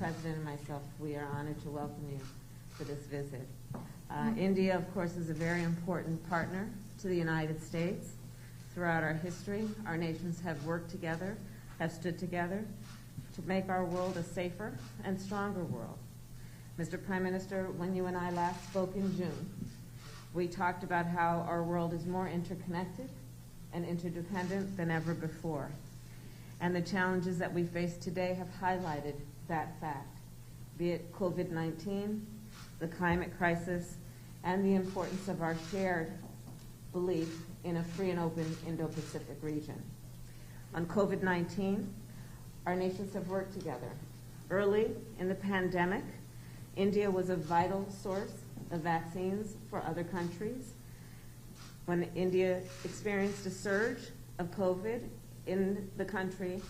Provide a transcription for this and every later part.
President and myself, we are honored to welcome you for this visit. India, of course, is a very important partner to the United States. Throughout our history, our nations have worked together, have stood together to make our world a safer and stronger world. Mr. Prime Minister, when you and I last spoke in June, we talked about how our world is more interconnected and interdependent than ever before. And the challenges that we face today have highlighted that fact, be it COVID-19, the climate crisis, and the importance of our shared belief in a free and open Indo-Pacific region. On COVID-19, our nations have worked together. Early in the pandemic, India was a vital source of vaccines for other countries. When India experienced a surge of COVID in the country,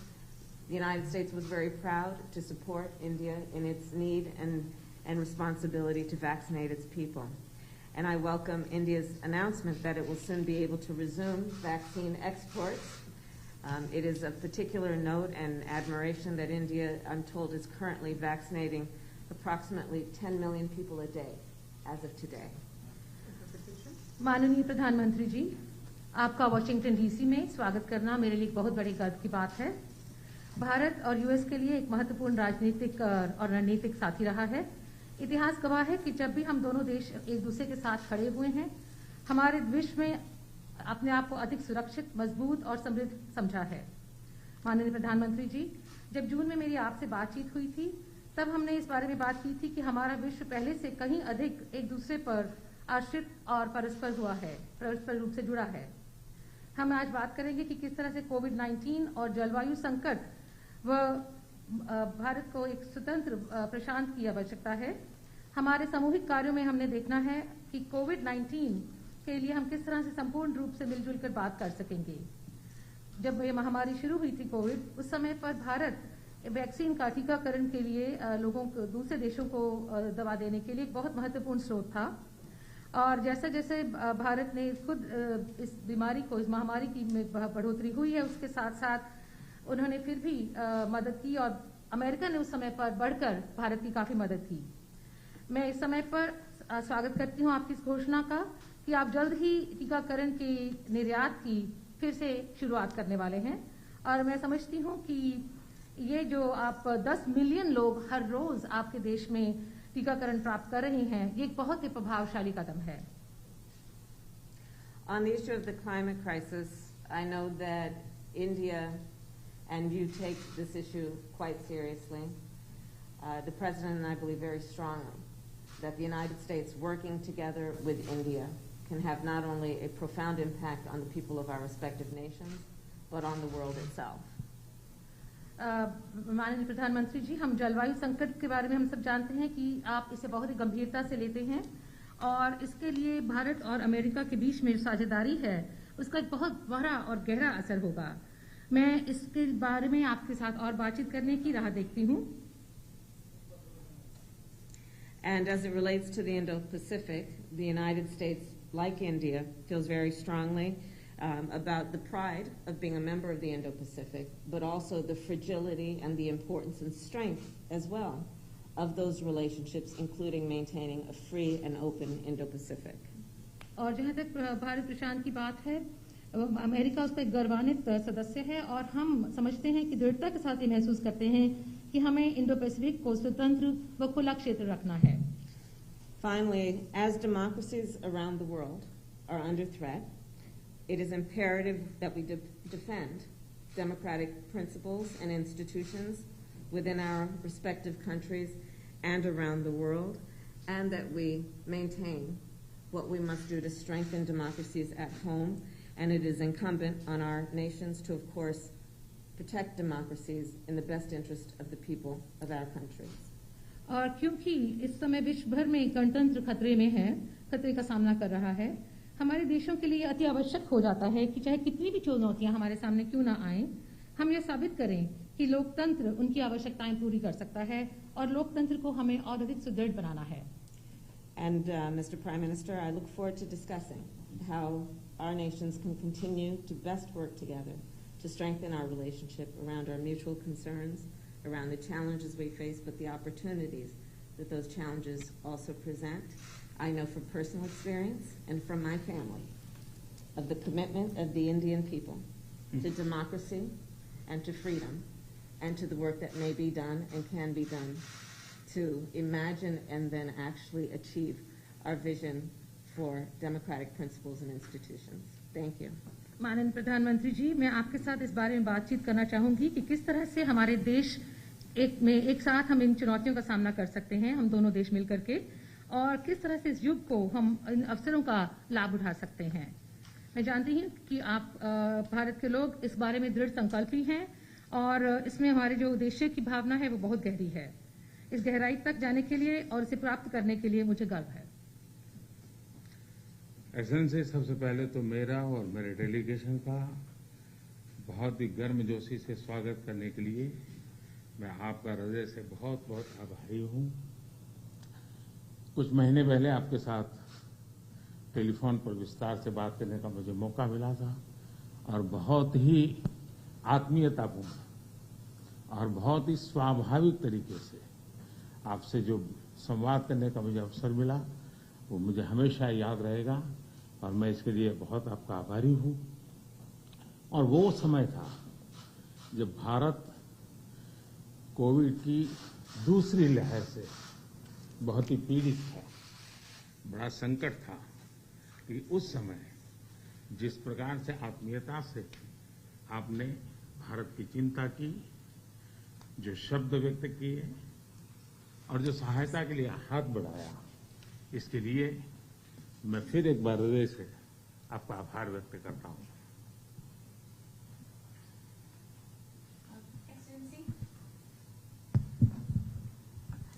the United States was very proud to support India in its need and responsibility to vaccinate its people. And I welcome India's announcement that it will soon be able to resume vaccine exports. It is of particular note and admiration that India, I'm told, is currently vaccinating approximately 10 million people a day as of today. माननीय प्रधानमंत्री जी, आपका Washington DC में स्वागत करना मेरे लिए बहुत बड़ी गर्व की बात है। भारत और यूएस के लिए एक महत्वपूर्ण राजनीतिक और रणनीतिक साथी रहा है। इतिहास गवाह है कि जब भी हम दोनों देश एक दूसरे के साथ खड़े हुए हैं, हमारे विश्व में अपने आप को अधिक सुरक्षित, मजबूत और समृद्ध समझा है। माननीय प्रधानमंत्री जी, जब जून में मेरी आपसे बातचीत हुई थी, तब हमने इस बारे में बात की थी कि हमारा विश्व पहले से कहीं अधिक एक दूसरे पर आश्रित और परस्पर रूप से जुड़ा है। हम आज बात करेंगे कि किस तरह से कोविड-19 और जलवायु संकट व भारत को एक स्वतंत्र प्रशांत की आवश्यकता है। हमारे सामूहिक कार्यों में हमने देखना है कि कोविड-19 के लिए हम किस तरह से संपूर्ण रूप से मिलजुल कर बात कर सकेंगे। जब ये महामारी शुरू हुई थी कोविड, उस समय पर भारत वैक्सीन का टीकाकरण के लिए लोगों को, दूसरे देशों को दवा देने के लिए एक बहुत महत्वपूर्ण स्रोत था। और जैसे जैसे भारत ने खुद इस बीमारी को, इस महामारी की बढ़ोतरी हुई है, उसके साथ साथ उन्होंने फिर भी मदद की और अमेरिका ने उस समय पर बढ़कर भारत की काफ़ी मदद की। मैं इस समय पर स्वागत करती हूँ आपकी इस घोषणा का कि आप जल्द ही टीकाकरण की निर्यात की फिर से शुरुआत करने वाले हैं। और मैं समझती हूँ कि ये जो आप 10 मिलियन लोग हर रोज आपके देश में टीकाकरण प्राप्त कर रहे हैं, ये एक बहुत ही प्रभावशाली कदम है। On the issue of the climate crisis, I know that India and you take this issue quite seriously. The President and I believe very strongly that the United States working together with India can have not only a profound impact on the people of our respective nations, but on the world itself. माननीय प्रधानमंत्री जी, हम जलवायु संकट के बारे में हम सब जानते हैं कि आप इसे बहुत ही गंभीरता से लेते हैं और इसके लिए भारत और अमेरिका के बीच में साझेदारी है, उसका एक बहुत बड़ा और गहरा असर होगा। मैं इसके बारे में आपके साथ और बातचीत करने की राह देखती हूँ। And as it relates to the Indo-Pacific, the United States, like India, feels very strongly about the pride of being a member of the Indo-Pacific, but also the fragility and the importance and strength as well of those relationships, including maintaining a free and open Indo-Pacific. और जहाँ तक भारत प्रशांत की बात है, America उसका एक गौरवान्वित सदस्य है और हम समझते हैं कि दृढ़ता के साथ ये महसूस करते हैं कि हमें इंडो-पैसिफिक को स्वतंत्र व खुला क्षेत्र रखना है। Finally, as democracies around the world are under threat, it is imperative that we defend democratic principles and institutions within our respective countries and around the world, and that we maintain what we must do to strengthen democracies at home. And it is incumbent on our nations to, of course, protect democracies in the best interest of the people of our countries. और क्योंकि इस समय विश्व भर में गणतंत्र खतरे में है, खतरे का सामना कर रहा है, हमारे देशों के लिए अति आवश्यक हो जाता है कि चाहे कितनी भी चुनौतियां हमारे सामने क्यों ना आएं, हम ये साबित करें कि लोकतंत्र उनकी आवश्यकताएं पूरी कर सकता है और लोकतंत्र को हमें और अधिक सुदृढ़ बनाना है। And Mr. Prime Minister, I look forward to discussing how our nations can continue to best work together to strengthen our relationship around our mutual concerns, around the challenges we face, but the opportunities that those challenges also present. I know from personal experience and from my family of the commitment of the Indian people to democracy and to freedom and to the work that may be done and can be done to imagine and then actually achieve our vision for democratic principles and institutions. Thank you. माननीय प्रधानमंत्री जी, मैं आपके साथ इस बारे में बातचीत करना चाहूंगी कि किस तरह से हमारे देश एक साथ हम इन चुनौतियों का सामना कर सकते हैं, हम दोनों देश मिलकर के, और किस तरह से इस युग को हम इन अवसरों का लाभ उठा सकते हैं। मैं जानती हूँ कि आप भारत के लोग इस बारे में दृढ़ संकल्पी हैं और इसमें हमारे जो उद्देश्य की भावना है वो बहुत गहरी है। इस गहराई तक जाने के लिए और इसे प्राप्त करने के लिए मुझे गर्व है। एक्सेलेंसी, सबसे पहले तो मेरा और मेरे डेलीगेशन का बहुत ही गर्मजोशी से स्वागत करने के लिए मैं आपका हृदय से बहुत बहुत आभारी हूँ। कुछ महीने पहले आपके साथ टेलीफोन पर विस्तार से बात करने का मुझे मौका मिला था और बहुत ही आत्मीयतापूर्ण और बहुत ही स्वाभाविक तरीके से आपसे जो संवाद करने का मुझे अवसर मिला वो मुझे हमेशा याद रहेगा और मैं इसके लिए बहुत आपका आभारी हूँ। और वो समय था जब भारत कोविड की दूसरी लहर से बहुत ही पीड़ित था, बड़ा संकट था कि उस समय जिस प्रकार से आत्मीयता से आपने भारत की चिंता की, जो शब्द व्यक्त किए और जो सहायता के लिए हाथ बढ़ाया, इसके लिए मैं फिर एक बार हृदय से आपका आभार व्यक्त करता हूं।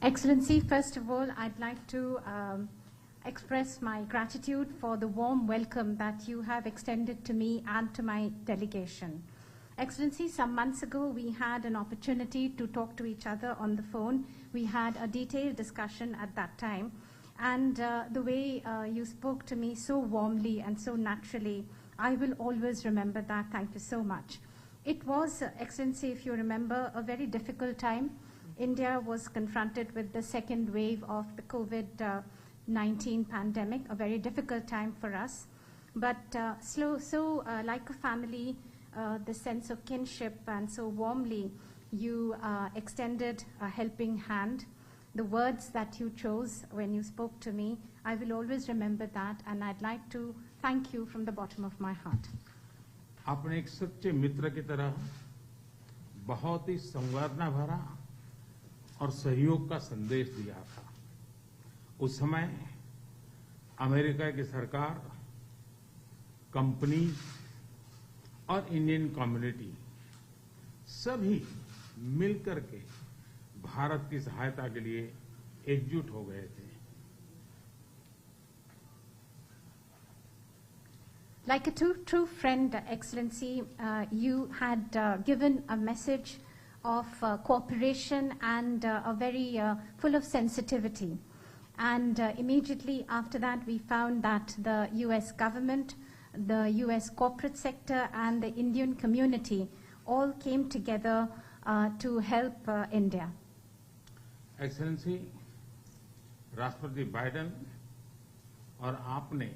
Excellency, first of all, I'd like to express my gratitude for the warm welcome that you have extended to me and to my delegation. Excellency, some months ago we had an opportunity to talk to each other on the phone. We had a detailed discussion at that time. And the way you spoke to me so warmly and so naturally, I will always remember that. Thank you so much. It was, Excellency, if you remember, a very difficult time. India was confronted with the second wave of the COVID-19 pandemic, a very difficult time for us. But like a family, the sense of kinship, and so warmly you extended a helping hand. The words that you chose when you spoke to me, I will always remember that, and I'd like to thank you from the bottom of my heart. आपने एक सच्चे मित्र की तरह बहुत ही संवेदना भरा और सहयोग का संदेश दिया था। उस समय अमेरिका की सरकार, कंपनी और इंडियन कम्युनिटी सभी मिलकर के भारत की सहायता के लिए एकजुट हो गए थे। Like a true friend, Excellency, you had given a message of cooperation and a very full of sensitivity. And immediately after that, we found that the US government, the US corporate sector, and the Indian community all came together to help India. Excellency, राष्ट्रपति Biden और आपने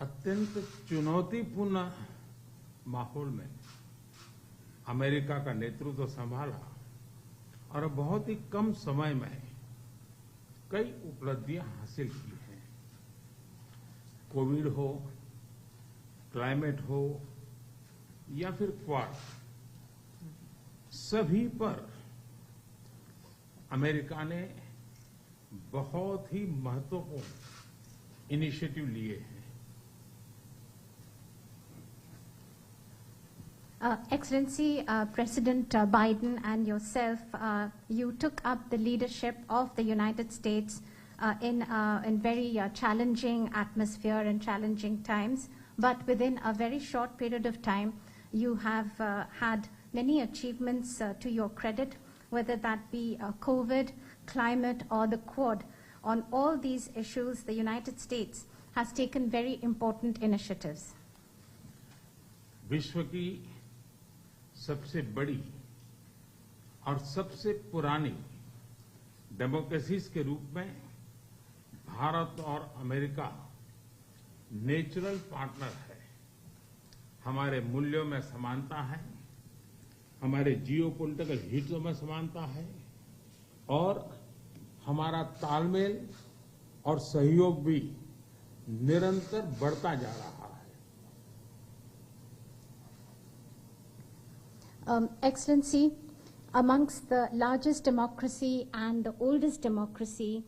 अत्यंत चुनौतीपूर्ण माहौल में America का नेतृत्व संभाला और बहुत ही कम समय में कई उपलब्धियां हासिल की हैं। कोविड हो, क्लाइमेट हो या फिर क्वाड, सभी पर अमेरिका ने बहुत ही महत्वपूर्ण इनिशिएटिव लिए हैं। Excellency, President Biden and yourself, you took up the leadership of the United States in very challenging atmosphere and challenging times. But within a very short period of time, you have had many achievements to your credit, whether that be COVID, climate, or the Quad. On all these issues, the United States has taken very important initiatives. विश्व की सबसे बड़ी और सबसे पुरानी democracies के रूप में भारत और अमेरिका नेचुरल पार्टनर है। हमारे मूल्यों में समानता है, हमारे जियोपॉलिटिकल हितों में समानता है और हमारा तालमेल और सहयोग भी निरंतर बढ़ता जा रहा है। Excellency, amongst the largest democracy and the oldest democracy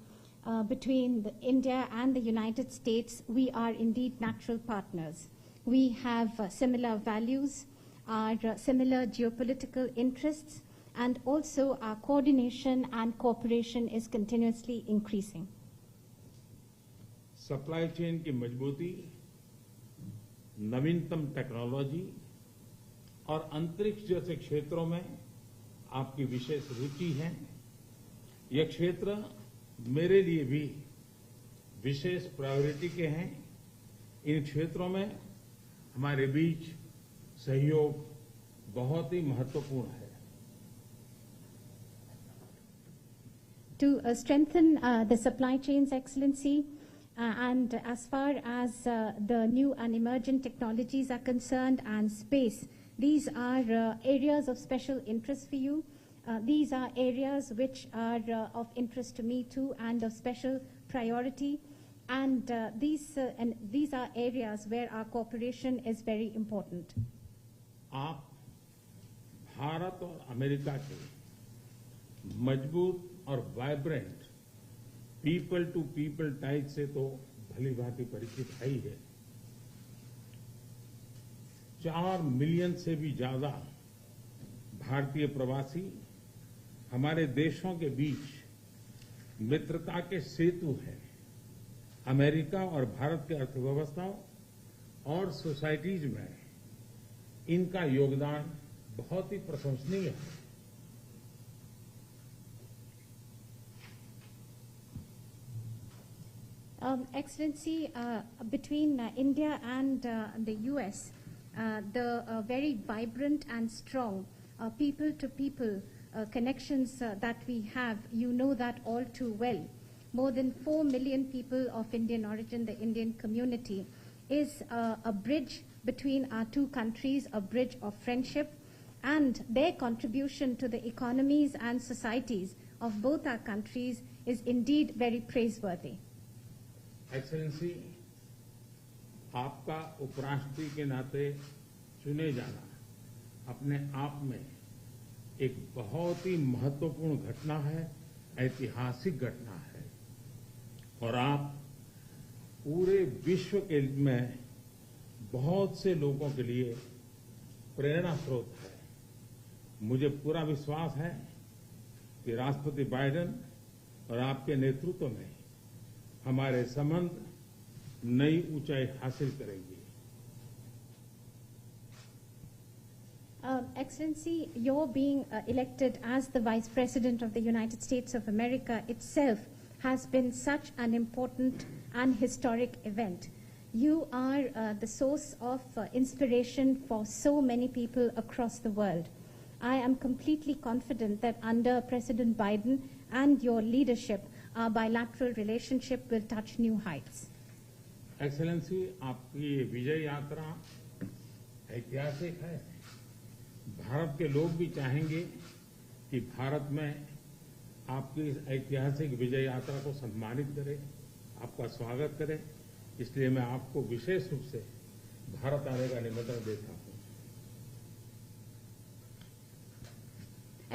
between India and the United States, we are indeed natural partners. We have similar values, our similar geopolitical interests, and also our coordination and cooperation is continuously increasing. Supply chain की मजबूती, नवीनतम technology और अंतरिक्ष जैसे क्षेत्रों में आपकी विशेष रुचि है। यह क्षेत्र मेरे लिए भी विशेष प्रायोरिटी के हैं। इन क्षेत्रों में हमारे बीच सहयोग बहुत ही महत्वपूर्ण है। To strengthen the supply chains, Excellency, and as far as the new and emerging technologies are concerned and space, these are areas of special interest for you. These are areas which are of interest to me too and of special priority. And these are areas where our cooperation is very important. आप भारत और America के मजबूत और vibrant people to people ties से तो भली भांति परिचित है ही है। 4 मिलियन से भी ज्यादा भारतीय प्रवासी हमारे देशों के बीच मित्रता के सेतु हैं। अमेरिका और भारत के अर्थव्यवस्थाओं और सोसाइटीज में इनका योगदान बहुत ही प्रशंसनीय है। Excellency, between India and the US, the very vibrant and strong people-to-people connections that we have, you know that all too well. More than 4 million people of Indian origin, the Indian community, is a bridge between our two countries, a bridge of friendship, and their contribution to the economies and societies of both our countries is indeed very praiseworthy. Excellency, आपका उपराष्ट्रपति के नाते चुने जाना अपने आप में एक बहुत ही महत्वपूर्ण घटना है, ऐतिहासिक घटना है और आप पूरे विश्व के में बहुत से लोगों के लिए प्रेरणा स्रोत है। मुझे पूरा विश्वास है कि राष्ट्रपति बाइडेन और आपके नेतृत्व में हमारे संबंध नई ऊंचाई हासिल करेंगे। Excellency, your being elected as the Vice President of the United States of America itself has been such an important and historic event. You are the source of inspiration for so many people across the world. I am completely confident that under President Biden and your leadership, our bilateral relationship will touch new heights. Excellency, आपकी ये विजय यात्रा ऐतिहासिक है। भारत के लोग भी चाहेंगे कि भारत में आपकी इस ऐतिहासिक विजय यात्रा को सम्मानित करें, आपका स्वागत करें। इसलिए मैं आपको विशेष रूप से भारत आने का निमंत्रण देता हूं।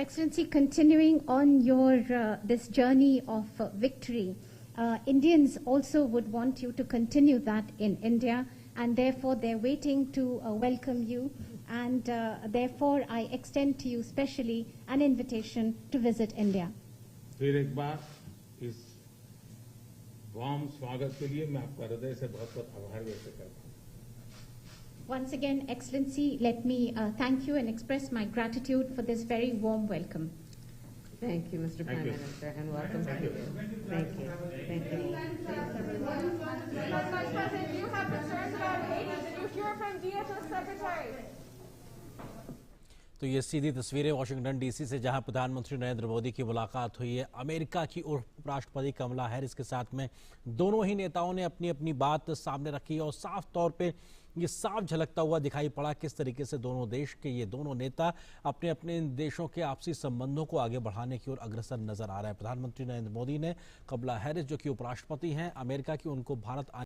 Excellency, continuing on your this journey of victory, Indians also would want you to continue that in India, and therefore they're waiting to welcome you, and therefore I extend to you specially an invitation to visit India. फिर एक बार इस warm स्वागत के लिए मैं आपका हृदय से बहुत-बहुत आभार व्यक्त करता हूं। Once again, Excellency, let me thank you and express my gratitude for this very warm welcome. Thank you, Mr. Prime Minister, and welcome to you. Thank you. Thank you. Vice President, do you have concerns about Haiti? Did you hear from DHS Secretary? तो ये सीधी तस्वीरें Washington DC से, जहां प्रधानमंत्री नरेंद्र मोदी की मुलाकात हुई है अमेरिका की उपराष्ट्रपति कमला हैरिस के साथ में। दोनों ही नेताओं ने अपनी अपनी बात सामने रखी और साफ तौर पे ये साफ झलकता हुआ दिखाई पड़ा किस तरीके से दोनों देश के ये दोनों नेता अपने अपने देशों के आपसी संबंधों को आगे बढ़ाने की ओर अग्रसर नजर आ रहे हैं। प्रधानमंत्री नरेंद्र मोदी ने कमला हैरिस, जो कि उपराष्ट्रपति हैं अमेरिका की, उनको भारत